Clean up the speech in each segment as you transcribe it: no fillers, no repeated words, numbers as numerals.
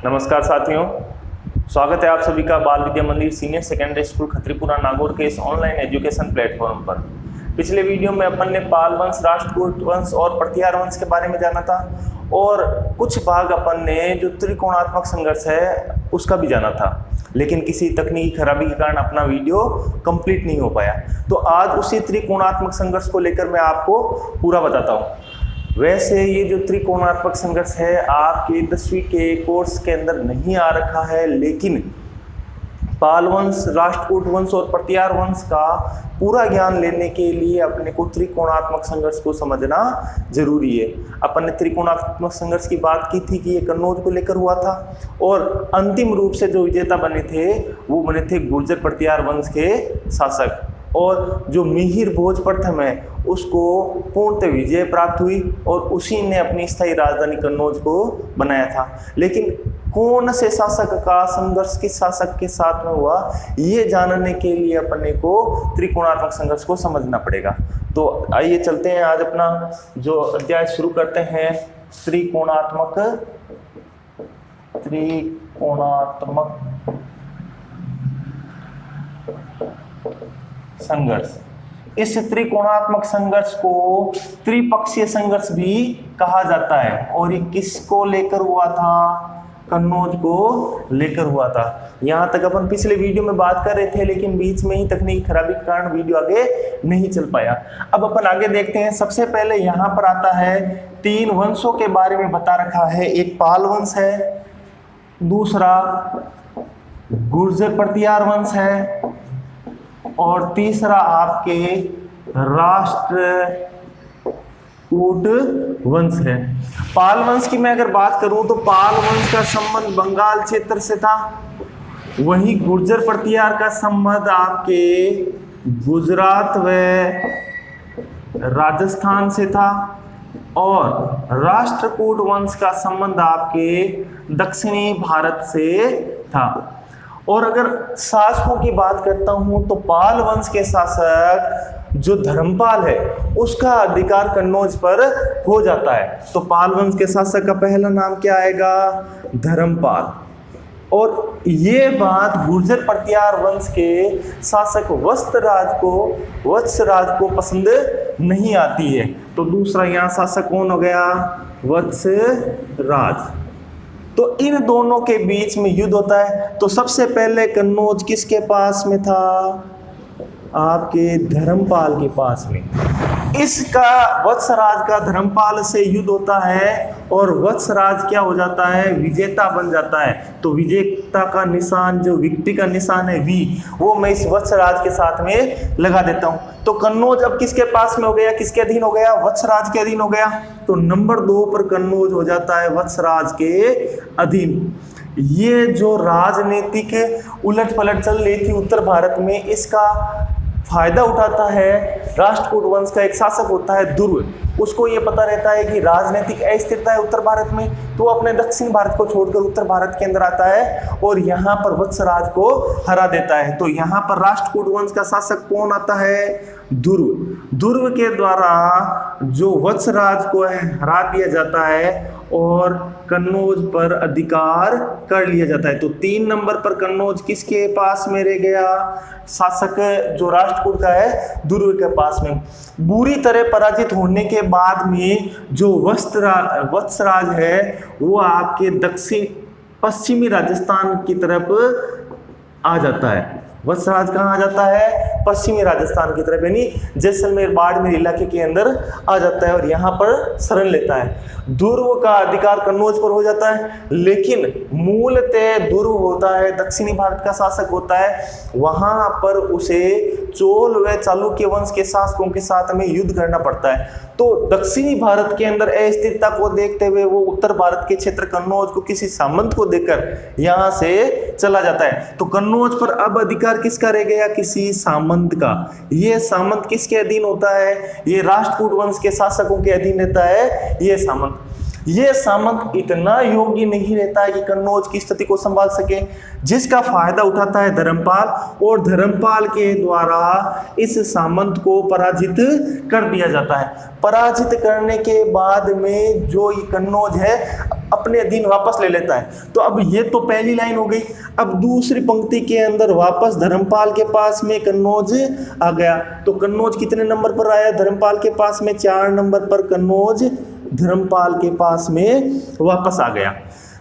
नमस्कार साथियों, स्वागत है आप सभी का बाल विद्या मंदिर सीनियर सेकेंडरी स्कूल खत्रीपुरा नागौर के इस ऑनलाइन एजुकेशन प्लेटफॉर्म पर। पिछले वीडियो में अपन ने पाल वंश, राष्ट्रकूट वंश और प्रतिहार वंश के बारे में जाना था और कुछ भाग अपन ने जो त्रिकोणात्मक संघर्ष है उसका भी जाना था, लेकिन किसी तकनीकी खराबी के कारण अपना वीडियो कंप्लीट नहीं हो पाया। तो आज उसी त्रिकोणात्मक संघर्ष को लेकर मैं आपको पूरा बताता हूँ। वैसे ये जो त्रिकोणात्मक संघर्ष है आपके 10वीं के कोर्स के अंदर नहीं आ रखा है, लेकिन पाल वंश, राष्ट्रकूट वंश और प्रतिहार वंश का पूरा ज्ञान लेने के लिए अपने को त्रिकोणात्मक संघर्ष को समझना जरूरी है। अपन ने त्रिकोणात्मक संघर्ष की बात की थी कि ये कन्नौज को लेकर हुआ था और अंतिम रूप से जो विजेता बने थे वो बने थे गुर्जर प्रतिहार वंश के शासक, और जो मिहिर भोज प्रथम है उसको पूर्णतः विजय प्राप्त हुई और उसी ने अपनी स्थायी राजधानी कन्नौज को बनाया था। लेकिन कौन से शासक का संघर्ष किस शासक के साथ में हुआ, ये जानने के लिए अपने को त्रिकोणात्मक संघर्ष को समझना पड़ेगा। तो आइए चलते हैं, आज अपना जो अध्याय शुरू करते हैं त्रिकोणात्मक संघर्ष। इस त्रिकोणात्मक संघर्ष को त्रिपक्षीय संघर्ष भी कहा जाता है और ये किसको लेकर हुआ था? कन्नौज को लेकर हुआ था। यहाँ तक अपन पिछले वीडियो में बात कर रहे थे, लेकिन बीच में ही तकनीकी खराबी के कारण वीडियो आगे नहीं चल पाया। अब अपन आगे देखते हैं। सबसे पहले यहाँ पर आता है 3 वंशों के बारे में बता रखा है। एक पाल वंश है, दूसरा गुर्जर प्रतिहार वंश है और तीसरा आपके राष्ट्रकूट वंश है। पाल वंश की मैं अगर बात करूं तो पाल वंश का संबंध बंगाल क्षेत्र से था, वहीं गुर्जर प्रतिहार का संबंध आपके गुजरात व राजस्थान से था और राष्ट्रकूट वंश का संबंध आपके दक्षिणी भारत से था। और अगर शासकों की बात करता हूं तो पाल वंश के शासक जो धर्मपाल है उसका अधिकार कन्नौज पर हो जाता है। तो पाल वंश के शासक का पहला नाम क्या आएगा? धर्मपाल। और ये बात गुर्जर प्रतिहार वंश के शासक वत्सराज को पसंद नहीं आती है। तो दूसरा यहाँ शासक कौन हो गया? वत्सराज। तो इन दोनों के बीच में युद्ध होता है। तो सबसे पहले कन्नौज किसके पास में था? आपके धर्मपाल के पास में। इसका वत्सराज का धर्मपाल से युद्ध होता है और वत्सराज क्या हो जाता है? विजेता बन जाता है। तो विजेता का निशान, जो विक्ट्री का निशान है वी, वो मैं इस वत्सराज के साथ में लगा देता हूं। तो कन्नौज अब किसके पास में हो गया? किसके अधीन हो गया? वत्सराज के अधीन हो गया। तो नंबर 2 पर कन्नौज हो जाता है वत्सराज के अधीन। ये जो राजनीतिक उलट पलट चल रही थी उत्तर भारत में, इसका फायदा उठाता है राष्ट्रकूट वंश का एक शासक होता है दुर्व। उसको ये पता रहता है कि राजनीतिक अस्थिरता है उत्तर भारत में, तो अपने दक्षिण भारत को छोड़कर उत्तर भारत के अंदर आता है और यहाँ पर वत्सराज को हरा देता है। तो यहाँ पर राष्ट्रकूट वंश का शासक कौन आता है? दुर्व। दुर्व के द्वारा जो वत्सराज को हरा दिया जाता है और कन्नौज पर अधिकार कर लिया जाता है। तो 3 नंबर पर कन्नौज किसके पास में रह गया? शासक जो राष्ट्रकूट का है दुर्व के पास में। बुरी तरह पराजित होने के बाद में जो वत्सराज है वो आपके पश्चिमी राजस्थान की तरफ आ जाता है। वत्सराज कहाँ आ जाता है? पश्चिमी राजस्थान की तरफ, यानी जैसलमेर बाड़मेर इलाके के अंदर आ जाता है और यहाँ पर शरण लेता है। दुर्व का अधिकार कन्नौज पर हो जाता है, लेकिन मूलतः दुर्व होता है दक्षिणी भारत का शासक होता है। वहां पर उसे चोल व चालुक्य वंश के शासकों के साथ में युद्ध करना पड़ता है। तो दक्षिणी भारत के अंदर अस्थिरता को देखते हुए वो उत्तर भारत के क्षेत्र कन्नौज को किसी सामंत को देकर यहाँ से चला जाता है। तो कन्नौज पर अब अधिकार किसका रह गया? किसी सामंत का। ये सामंत किसके अधीन होता है? ये राष्ट्रकूट वंश के शासकों के अधीन रहता है ये सामंत। ये सामंत इतना योग्य नहीं रहता है कि कन्नौज की स्थिति को संभाल सके, जिसका फायदा उठाता है धर्मपाल, और धर्मपाल के द्वारा इस सामंत को पराजित कर दिया जाता है। पराजित करने के बाद में जो ये कन्नौज है अपने अधीन वापस ले लेता है। तो अब ये तो पहली लाइन हो गई। अब दूसरी पंक्ति के अंदर वापस धर्मपाल के पास में कन्नौज आ गया। तो कन्नौज कितने नंबर पर आया धर्मपाल के पास में? 4 नंबर पर कन्नौज धर्मपाल के पास में वापस आ गया।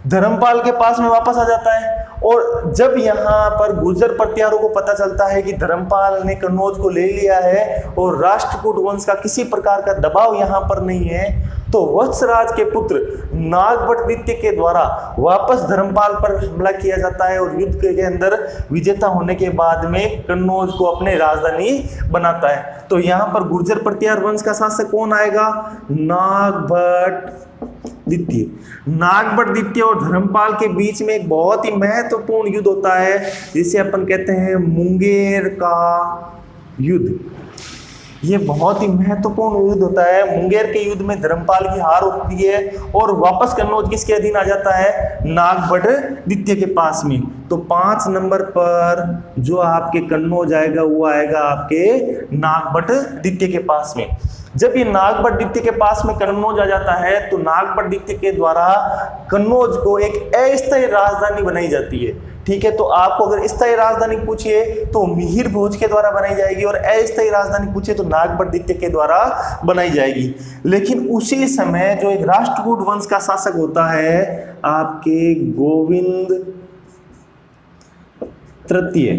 धर्मपाल के पास में वापस आ जाता है। और जब यहाँ पर गुर्जर प्रत्यारों को पता चलता है कि धर्मपाल ने कन्नौज को ले लिया है और राष्ट्रकूट वंश का किसी प्रकार का दबाव यहाँ पर नहीं है, तो वत्सराज के पुत्र नागभट्ट द्वितीय के द्वारा वापस धर्मपाल पर हमला किया जाता है और युद्ध के अंदर विजेता होने के बाद में कन्नौज को अपने राजधानी बनाता है। तो यहाँ पर गुर्जर प्रत्यार वंश का शासक कौन आएगा? नागभट्ट द्वितीय। नागभट्ट द्वितीय और धर्मपाल के बीच में एक बहुत ही महत्वपूर्ण युद्ध होता है जिसे अपन कहते हैं मुंगेर का युद्ध। ये बहुत ही महत्वपूर्ण युद्ध होता है। मुंगेर के युद्ध में धर्मपाल की हार होती है और वापस कन्नौज किसके अधीन आ जाता है? नागभट्ट द्वितीय के पास में। तो 5 नंबर पर जो आपके कन्नौज आएगा वो आएगा आपके नागभट्ट द्वितीय के पास में। जब ये नागभट्ट द्वितीय के पास में कन्नौज आ जाता है तो नागभट्ट द्वितीय के द्वारा कन्नौज को एक अस्थायी राजधानी बनाई जाती है। ठीक है, तो आपको अगर स्थायी राजधानी पूछिए तो मिहिर भोज के द्वारा बनाई जाएगी और अस्थायी राजधानी पूछिए तो नागभट्ट द्वितीय के द्वारा बनाई जाएगी। लेकिन उसी समय जो एक राष्ट्रकूट वंश का शासक होता है आपके गोविंद तृतीय।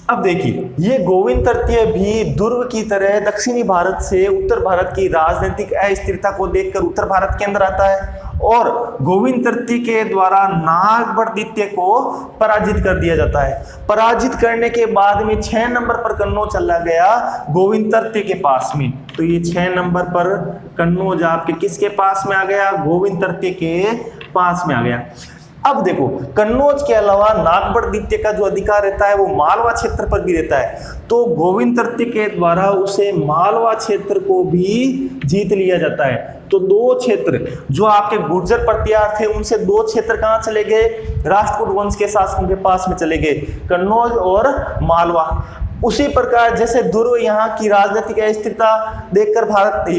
अब देखिए, ये गोविंद तृतीय भी दुर्व की तरह दक्षिणी भारत से उत्तर भारत की राजनीतिक अस्थिरता को देखकर उत्तर भारत के अंदर आता है और गोविंद तृतीय के द्वारा नागभट्ट द्वितीय को पराजित कर दिया जाता है। पराजित करने के बाद में 6 नंबर पर कन्नौज चला गया गोविंद तृतीय के पास में। तो ये 6 नंबर पर कन्नौज आपके किसके पास में आ गया? गोविंद तृतीय के पास में आ गया। अब देखो, कन्नौज के अलावा नागभट्ट द्वितीय का जो अधिकार रहता है वो मालवा क्षेत्र पर भी रहता है। तो गोविंद तृतीय के द्वारा उसे मालवा क्षेत्र को भी जीत लिया जाता है। तो 2 क्षेत्र जो आपके गुर्जर प्रत्यार थे उनसे 2 क्षेत्र कहाँ चले गए? राष्ट्रकूट वंश के शासकों के पास में चले गए, कन्नौज और मालवा। उसी प्रकार जैसे दुर्व यहाँ की राजनीतिक अस्थिरता देखकर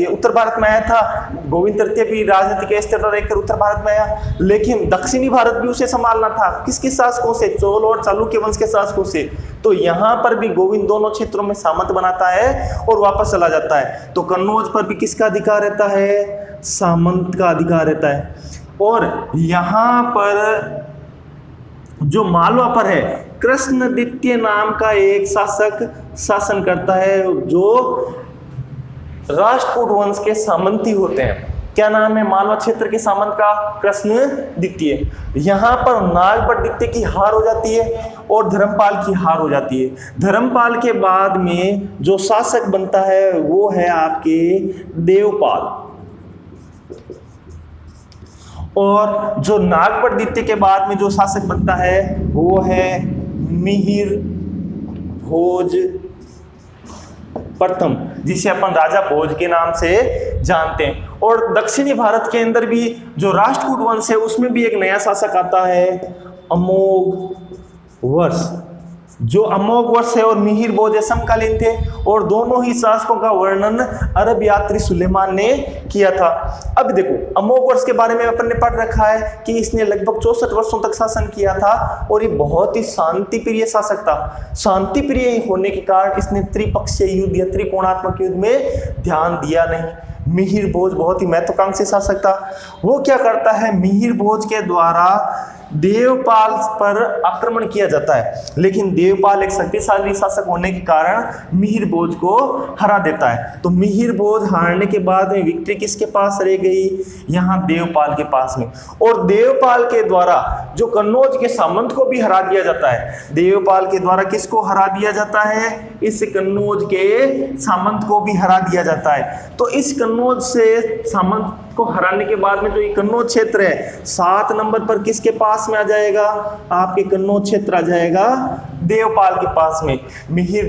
उत्तर भारत में आया था, गोविंद तृतीय भी राजनीतिक अस्थिरता देखकर उत्तर भारत में आया, लेकिन दक्षिणी भारत भी उसे संभालना था। किसके शासकों से? चोल और चालुक्य वंश के शासकों से। तो यहाँ पर भी गोविंद दोनों क्षेत्रों में सामंत बनाता है और वापस चला जाता है। तो कन्नौज पर भी किसका अधिकार रहता है? सामंत का अधिकार रहता है। और यहाँ पर जो मालवा पर है कृष्णद्वितीय नाम का एक शासक शासन करता है जो राष्ट्रकूट वंश के सामंती होते हैं। क्या नाम है मालवा क्षेत्र के सामंत का? कृष्णद्वितीय। यहाँ पर नागभट्ट द्वितीय की हार हो जाती है और धर्मपाल की हार हो जाती है। धर्मपाल के बाद में जो शासक बनता है वो है आपके देवपाल। और जो नागभट्ट द्वितीय के बाद में जो शासक बनता है वो है मिहिर भोज प्रथम, जिसे अपन राजा भोज के नाम से जानते हैं। और दक्षिणी भारत के अंदर भी जो राष्ट्रकूट वंश है उसमें भी एक नया शासक आता है अमोघ वर्ष। जो अमोघ वर्ष है और मिहिर भोज समकालीन थे और दोनों ही शासकों का वर्णन अरब यात्री सुलेमान ने किया था। अब देखो, अमोघ वर्ष के बारे में अपन ने पढ़ रखा है कि इसने लगभग 64 वर्षों तक शासन किया था और ये बहुत ही शांति प्रिय शासक था। शांति प्रिय होने के कारण इसने त्रिपक्षीय युद्ध या त्रिकोणात्मक युद्ध में ध्यान दिया नहीं। मिहिर भोज बहुत ही महत्वाकांक्षी शासक था। वो क्या करता है, मिहिर भोज के द्वारा देवपाल पर आक्रमण किया जाता है, लेकिन देवपाल एक शक्तिशाली शासक होने के कारण मिहिर भोज को हरा देता है। तो मिहिर भोज हारने के बाद में विक्ट्री किसके पास रह गई? यहाँ देवपाल के पास में। और देवपाल के द्वारा जो कन्नौज के सामंत को भी हरा दिया जाता है। देवपाल के द्वारा किसको हरा दिया जाता है? इस कन्नौज के सामंत को भी हरा दिया जाता है। तो इस कन्नौज से सामंत को हराने के बाद में जो ये कन्नौज क्षेत्र है 7 नंबर पर किसके पास में आ जाएगा? आपके कन्नौज क्षेत्र आ जाएगा देवपाल के पास में। मिहिर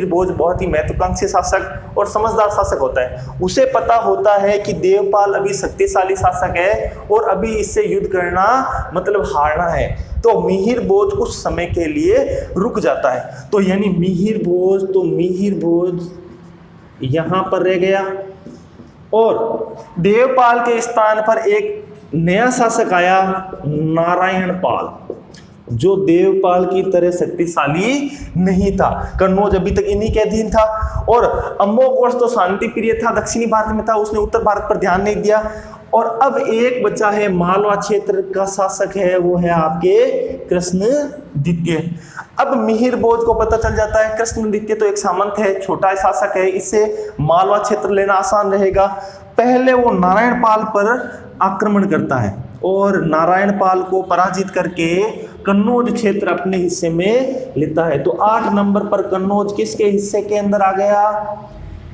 भोज बहुत ही महत्वाकांक्षी शासक और समझदार शासक होता है। उसे पता होता है कि देवपाल अभी शक्तिशाली शासक है और अभी इससे युद्ध करना मतलब हारना है। तो मिहिर भोज कुछ समय के लिए रुक जाता है। तो यानी मिहिर भोज यहाँ पर रह गया और देवपाल के स्थान पर एक नया शासक आया, नारायण पाल, जो देवपाल की तरह शक्तिशाली नहीं था। कन्नौज अभी तक इन्हीं के अधीन था और अमोघ वर्ष तो शांति प्रिय था, दक्षिणी भारत में था, उसने उत्तर भारत पर ध्यान नहीं दिया। और अब एक बचा है मालवा क्षेत्र का शासक है, वो है आपके कृष्णद्वितीय। अब मिहिर भोज को पता चल जाता है कृष्णद्वितीय तो एक सामंत है, छोटा शासक है, इससे मालवा क्षेत्र लेना आसान रहेगा। पहले वो नारायण पाल पर आक्रमण करता है और नारायण पाल को पराजित करके कन्नौज क्षेत्र अपने हिस्से में लेता है। तो 8 नंबर पर कन्नौज किसके हिस्से के अंदर आ गया?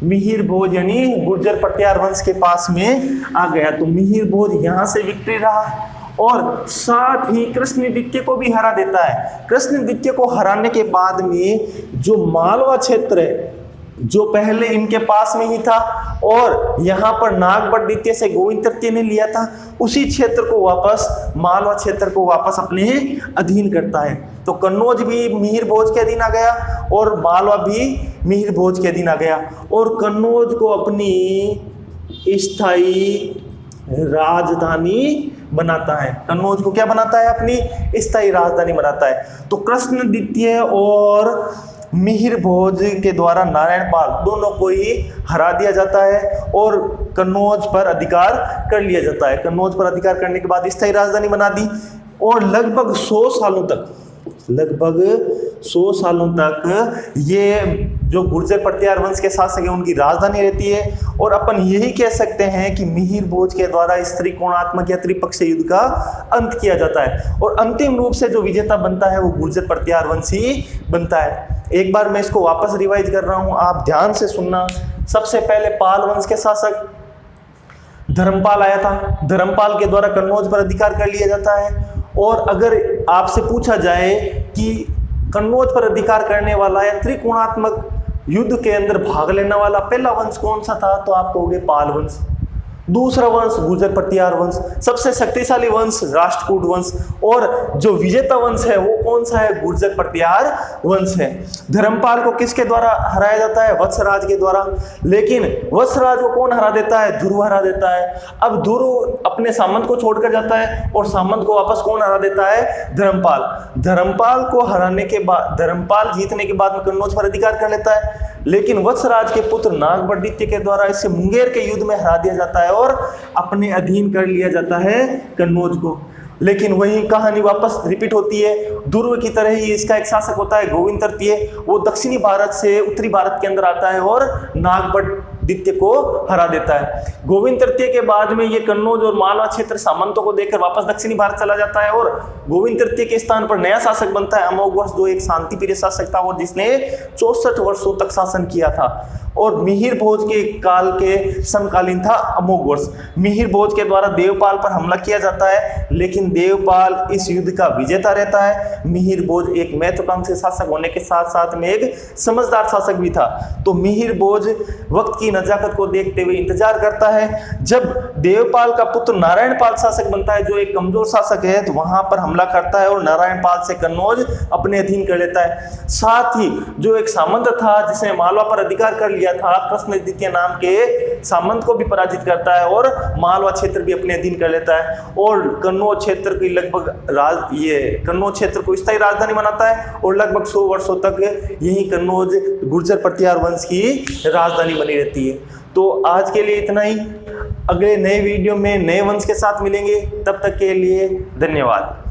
मिहिर भोज यानी गुर्जर पटियार वंश के पास में आ गया। तो मिहिर भोज यहां से विक्ट्री रहा और साथ ही कृष्णद्वितीय को भी हरा देता है। कृष्णद्वितीय को हराने के बाद में जो मालवा क्षेत्र है, जो पहले इनके पास में ही था और यहाँ पर नागभट्ट द्वितीय से गोविंद तृतीय ने लिया था, उसी क्षेत्र को वापस, मालवा क्षेत्र को वापस अपने अधीन करता है। तो कन्नौज भी मिहिर भोज के अधीन आ गया और मालवा भी मिहिर भोज के अधीन आ गया और कन्नौज को अपनी स्थायी राजधानी बनाता है। कन्नौज को क्या बनाता है? अपनी स्थायी राजधानी बनाता है। तो कृष्णद्वितीय और मिहिर भोज के द्वारा नारायण पाल दोनों को ही हरा दिया जाता है और कन्नौज पर अधिकार कर लिया जाता है। कन्नौज पर अधिकार करने के बाद स्थायी राजधानी बना दी और लगभग 100 सालों तक ये जो गुर्जर पटियार वंश के शासक है उनकी राजधानी रहती है। और अपन यही कह सकते हैं कि मिहिर भोज के द्वारा इस त्रिकोणात्मक या त्रिपक्षीय युद्ध का अंत किया जाता है और अंतिम रूप से जो विजेता बनता है वो गुर्जर पटियार वंश ही बनता है। एक बार मैं इसको वापस रिवाइज कर रहा हूं, आप ध्यान से सुनना। सबसे पहले पाल वंश के शासक धर्मपाल आया था, धर्मपाल के द्वारा कन्नौज पर अधिकार कर लिया जाता है। और अगर आपसे पूछा जाए कि कन्नौज पर अधिकार करने वाला या त्रिकोणात्मक युद्ध के अंदर भाग लेने वाला पहला वंश कौन सा था, तो आप कहोगे पाल वंश। दूसरा वंश गुर्जर पटियार वंश, सबसे शक्तिशाली वंश राष्ट्रकूट वंश और जो विजेता वंश है वो कौन सा है? गुर्जर पटियार वंश है। धर्मपाल को किसके द्वारा हराया जाता है? वत्सराज के द्वारा। लेकिन वत्सराज को कौन हरा देता है? ध्रुव हरा देता है। अब ध्रुव अपने सामंत को छोड़कर जाता है और सामंत को वापस कौन हरा देता है? धर्मपाल। धर्मपाल को हराने के बाद, धर्मपाल जीतने के बाद में कन्नौज पर अधिकार कर लेता है। लेकिन वत्सराज के पुत्र नागभट्ट द्वितीय के द्वारा इसे मुंगेर के युद्ध में हरा दिया जाता है और अपने अधीन कर लिया जाता है कन्नौज को। लेकिन वही कहानी वापस रिपीट होती है। ध्रुव की तरह ही इसका एक शासक होता है गोविंद तृतीय, वो दक्षिणी भारत से उत्तरी भारत के अंदर आता है और नागभट्ट द्वितीय को हरा देता है। गोविंद तृतीय के बाद में ये कन्नौज और मालवा क्षेत्र सामंतों को देकर वापस दक्षिणी भारत चला जाता है और गोविंद तृतीय के स्थान पर नया शासक बनता है अमोघ वर्ष, जो एक शांति प्रिय शासक था और जिसने 64 वर्षों तक शासन किया था। और मिहिर भोज के काल के समकालीन था अमोघ वर्ष। मिहिर भोज के द्वारा देवपाल पर हमला किया जाता है, लेकिन देवपाल इस युद्ध का विजेता रहता है। मिहिर भोज एक महत्वाकांक्षी शासक होने के साथ साथ में एक समझदार शासक भी था। तो मिहिर भोज वक्त की नजाकत को देखते हुए इंतजार करता है जब देवपाल का पुत्र नारायण पाल शासक बनता है, जो एक कमजोर शासक है, तो वहां पर हमला करता है और नारायण पाल से कन्नौज अपने अधीन कर लेता है। साथ ही जो एक सामंत था जिसने मालवा पर अधिकार कर लिया था, कृष्णद्वितीय नाम के सामंत को भी पराजित करता है और मालवा क्षेत्र भी अपने अधीन कर लेता है और कन्नौज क्षेत्र की लगभग कन्नौज क्षेत्र को स्थायी राजधानी बनाता है और लगभग 100 वर्षों तक यही कन्नौज गुर्जर पटियार वंश की राजधानी बनी रहती है। तो आज के लिए इतना ही। अगले नए वीडियो में नए वंश के साथ मिलेंगे, तब तक के लिए धन्यवाद।